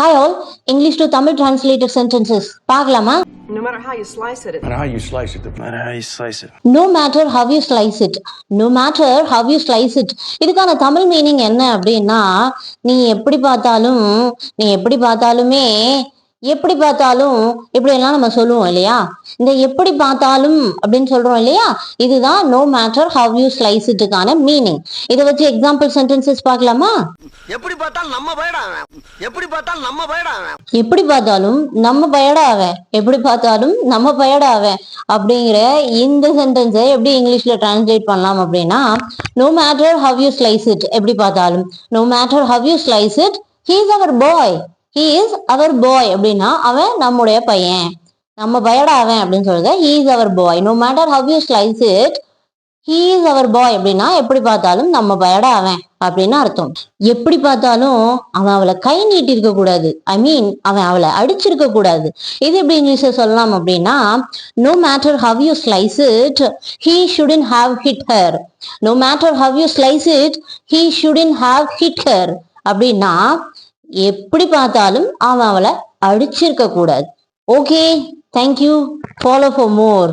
Hi all, English to Tamil translated sentences. பார்க்கலாமா? No matter how you slice it. No matter how you slice it. No matter how you slice it. No matter how you slice it. இதுக்கான Tamil meaning என்ன அப்படின்னா, நீ எப்படி பார்த்தாலுமே எப்படி பார்த்தாலும் இப்படி எல்லாம் நம்ம சொல்லுவோம் இல்லையா? இந்த எப்படி பார்த்தாலும் அப்படின்னு சொல்றோம் இல்லையா? இதுதான் no matter how you slice itக்கான மீனிங். இதை வச்சு எக்ஸாம்பிள் சென்டென்சஸ் பார்க்கலாமா? எப்படி பார்த்தாலும் நம்ம பயடா அவன். எப்படி பார்த்தாலும் நம்ம பயடா அவன். எப்படி பார்த்தாலும் நம்ம பயடா அவன். எப்படி பார்த்தாலும் நம்ம பயடா அவன் அப்படிங்கிற இந்த சென்டென்ஸை எப்படி இங்கிலீஷ்ல டிரான்ஸ்லேட் பண்ணலாம் அப்படின்னா, no matter how you slice it, எப்படி பார்த்தாலும் no matter how you slice it, he is our boy. he is our boy அப்படின்னா அவன் நம்முடைய பையன், நம்ம பயடா அவன் அப்படின்னு சொல்றது he is our boy. no matter how you slice it, he is our boy அப்படின்னா எப்படி பார்த்தாலும் நம்ம பயடா அவன் அப்படின்னு அர்த்தம். எப்படி பார்த்தாலும் அவன் அவளை கை நீட்டி இருக்க கூடாது, ஐ மீன் அவன் அவளை அடிச்சிருக்க கூடாது. இது எப்படி இங்கிலீஷ்ல சொல்லலாம் அப்படின்னா, no matter how you slice it, he shouldn't have hit her. no matter how you slice it, he shouldn't have hit her அப்படின்னா எப்படி பார்த்தாலும் அவன் அவளை அடிச்சிருக்க கூடாது. Okay, thank you. Follow for more.